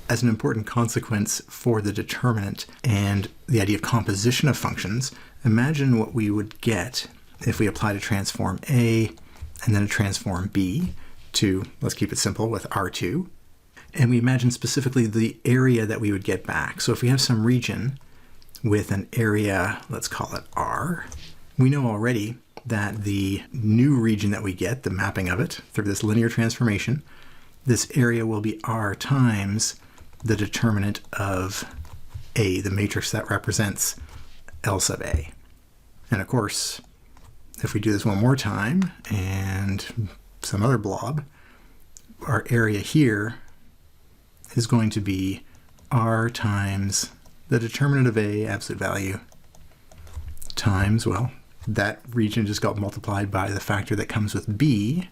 as an important consequence for the determinant and the idea of composition of functions, imagine what we would get if we applied a transform A and then a transform B to, let's keep it simple, with R2. And we imagine specifically the area that we would get back. So if we have some region with an area, let's call it R, we know already that the new region that we get, the mapping of it through this linear transformation, this area will be R times the determinant of A, the matrix that represents L sub A. And of course, if we do this one more time and some other blob, our area here is going to be R times the determinant of A, absolute value, times, well, that region just got multiplied by the factor that comes with B,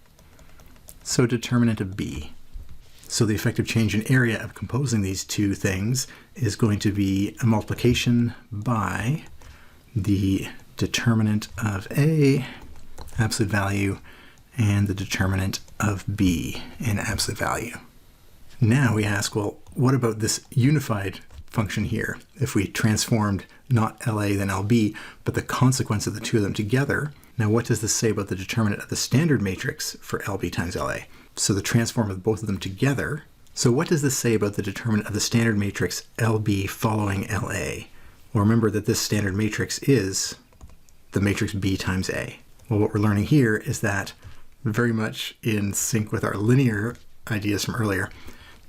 so determinant of B. So the effective change in area of composing these two things is going to be a multiplication by the determinant of A, absolute value, and the determinant of B in absolute value. Now we ask, well, what about this unified function here? If we transformed not LA then LB, but the consequence of the two of them together, now what does this say about the determinant of the standard matrix for LB times LA? So the transform of both of them together. So what does this say about the determinant of the standard matrix LB following LA? Well, remember that this standard matrix is the matrix B times A. Well, what we're learning here is that, very much in sync with our linear ideas from earlier,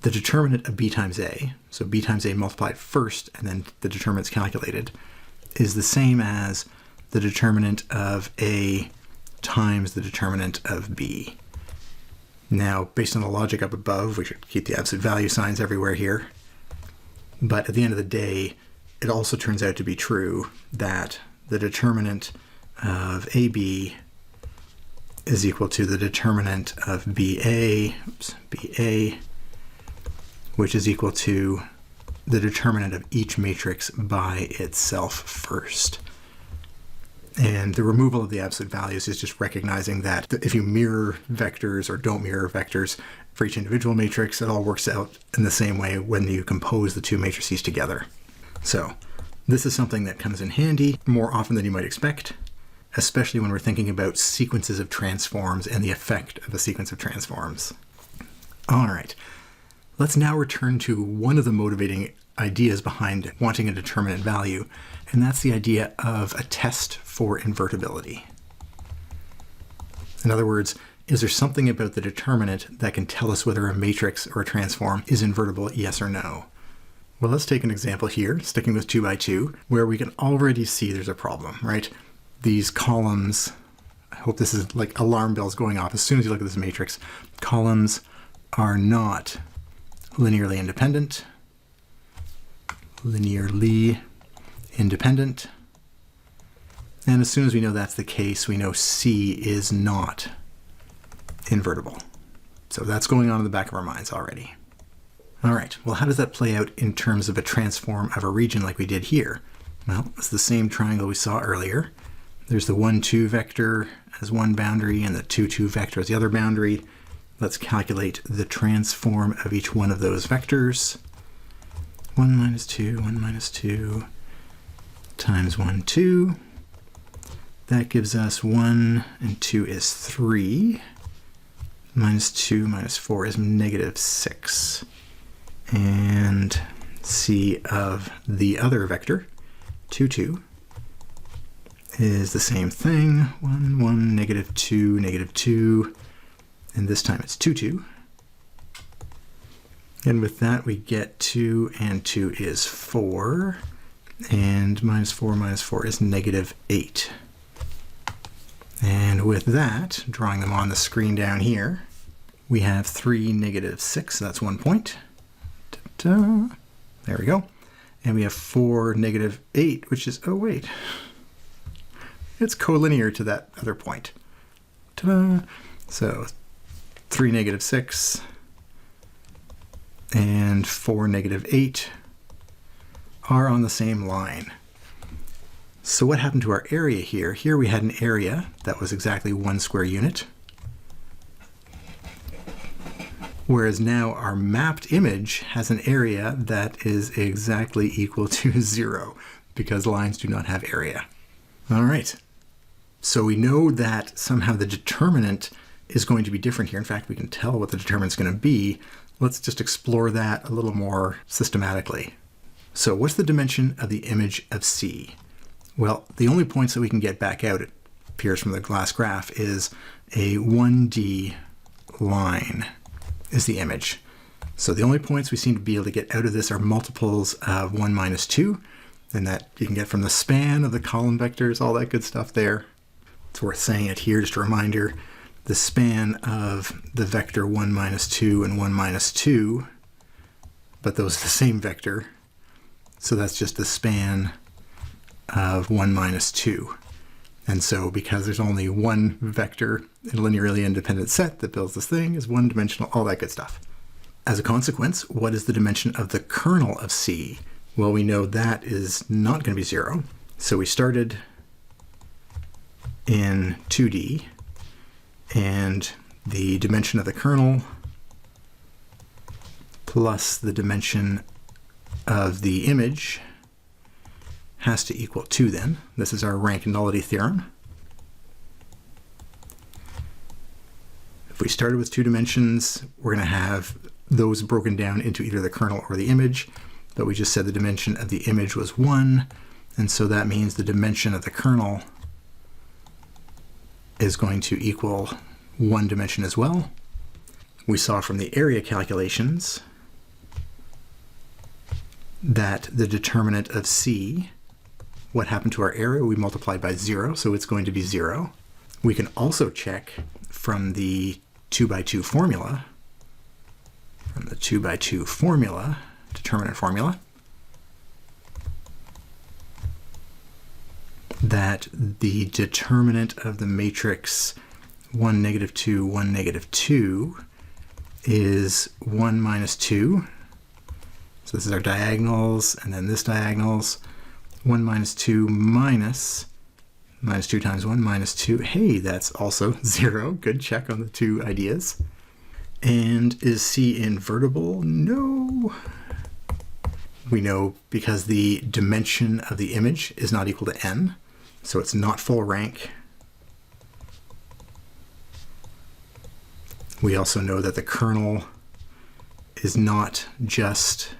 the determinant of B times A, so B times A multiplied first and then the determinant's calculated, is the same as the determinant of A times the determinant of B. Now, based on the logic up above, we should keep the absolute value signs everywhere here. But at the end of the day, it also turns out to be true that the determinant of AB is equal to the determinant of BA, which is equal to the determinant of each matrix by itself first. And the removal of the absolute values is just recognizing that if you mirror vectors or don't mirror vectors for each individual matrix, it all works out in the same way when you compose the two matrices together. So this is something that comes in handy more often than you might expect, especially when we're thinking about sequences of transforms and the effect of a sequence of transforms. All right, let's now return to one of the motivating ideas behind wanting a determinant value, and that's the idea of a test for invertibility. In other words, is there something about the determinant that can tell us whether a matrix or a transform is invertible, yes or no? Well, let's take an example here, sticking with 2 by 2, where we can already see there's a problem, right? These columns, I hope this is like alarm bells going off as soon as you look at this matrix, columns are not linearly independent, and as soon as we know that's the case, we know C is not invertible. So that's going on in the back of our minds already. All right, well, how does that play out in terms of a transform of a region like we did here? Well, it's the same triangle we saw earlier. There's the 1, 2 vector as one boundary and the 2, 2 vector as the other boundary. Let's calculate the transform of each one of those vectors. 1 minus 2, 1 minus 2 times 1, 2. That gives us 1 and 2 is 3. Minus 2 minus 4 is negative 6. And C of the other vector, 2, 2, is the same thing. 1, 1, negative 2, negative 2. And this time it's 2, 2. And with that, we get 2 and 2 is 4. And minus 4 is negative 8. And with that, drawing them on the screen down here, we have 3, negative 6. So that's 1 point. Ta-da. There we go. And we have 4, negative 8, which is, oh wait, it's collinear to that other point. Ta-da. So 3, negative 6. And 4, negative 8 are on the same line. So what happened to our area here? Here we had an area that was exactly 1 square unit. Whereas now our mapped image has an area that is exactly equal to 0 because lines do not have area. All right. So we know that somehow the determinant is going to be different here. In fact, we can tell what the determinant is going to be. Let's just explore that a little more systematically. So what's the dimension of the image of C? Well, the only points that we can get back out, it appears from the glass graph, is a 1D line is the image. So the only points we seem to be able to get out of this are multiples of 1 minus 2, and that you can get from the span of the column vectors, all that good stuff there. It's worth saying it here, just a reminder, the span of the vector 1 minus 2 and 1 minus 2, but those are the same vector, so that's just the span of 1 minus 2. And so because there's only one vector in a linearly independent set that builds this thing, is one-dimensional, all that good stuff. As a consequence, what is the dimension of the kernel of C? Well, we know that is not going to be 0. So we started in 2D, and the dimension of the kernel plus the dimension of the image has to equal 2 then. This is our rank nullity theorem. If we started with 2 dimensions, we're going to have those broken down into either the kernel or the image, but we just said the dimension of the image was 1, and so that means the dimension of the kernel is going to equal 1 dimension as well. We saw from the area calculations that the determinant of C, what happened to our area? We multiplied by 0, so it's going to be 0. We can also check from the 2x2 formula, determinant formula, that the determinant of the matrix 1, negative 2, 1, negative 2 is 1 minus 2. So this is our diagonals, and then this diagonals. 1 minus 2 minus 2 times 1 minus 2. Hey, that's also 0. Good check on the two ideas. And is C invertible? No. We know because the dimension of the image is not equal to n, so it's not full rank. We also know that the kernel is not just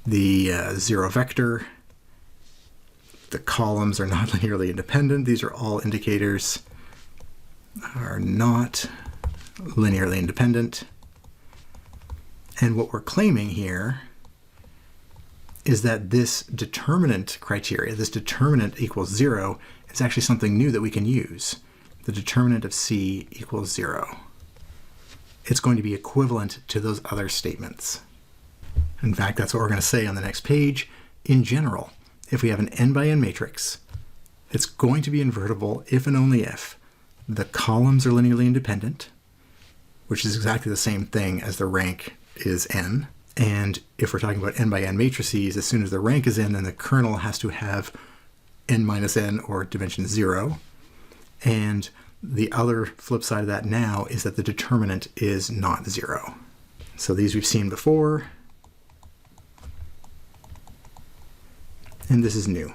the 0 vector. The columns are not linearly independent. These are all indicators are not linearly independent. And what we're claiming here is that this determinant criteria, this determinant equals 0, is actually something new that we can use. The determinant of C equals 0. It's going to be equivalent to those other statements. In fact, that's what we're going to say on the next page. In general, if we have an n by n matrix, it's going to be invertible if and only if the columns are linearly independent, which is exactly the same thing as the rank is n. And if we're talking about n by n matrices, as soon as the rank is n, then the kernel has to have n minus n, or dimension 0. And the other flip side of that now is that the determinant is not 0. So these we've seen before. And this is new.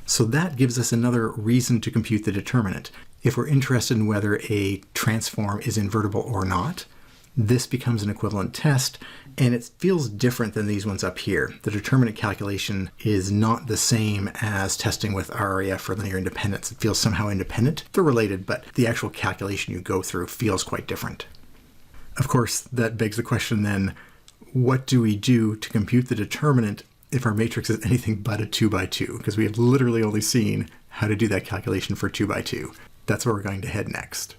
So that gives us another reason to compute the determinant. If we're interested in whether a transform is invertible or not, this becomes an equivalent test, and it feels different than these ones up here. The determinant calculation is not the same as testing with RAF for linear independence. It feels somehow independent. They're related, but the actual calculation you go through feels quite different. Of course, that begs the question then, what do we do to compute the determinant if our matrix is anything but a 2x2? Because we have literally only seen how to do that calculation for 2x2. That's where we're going to head next.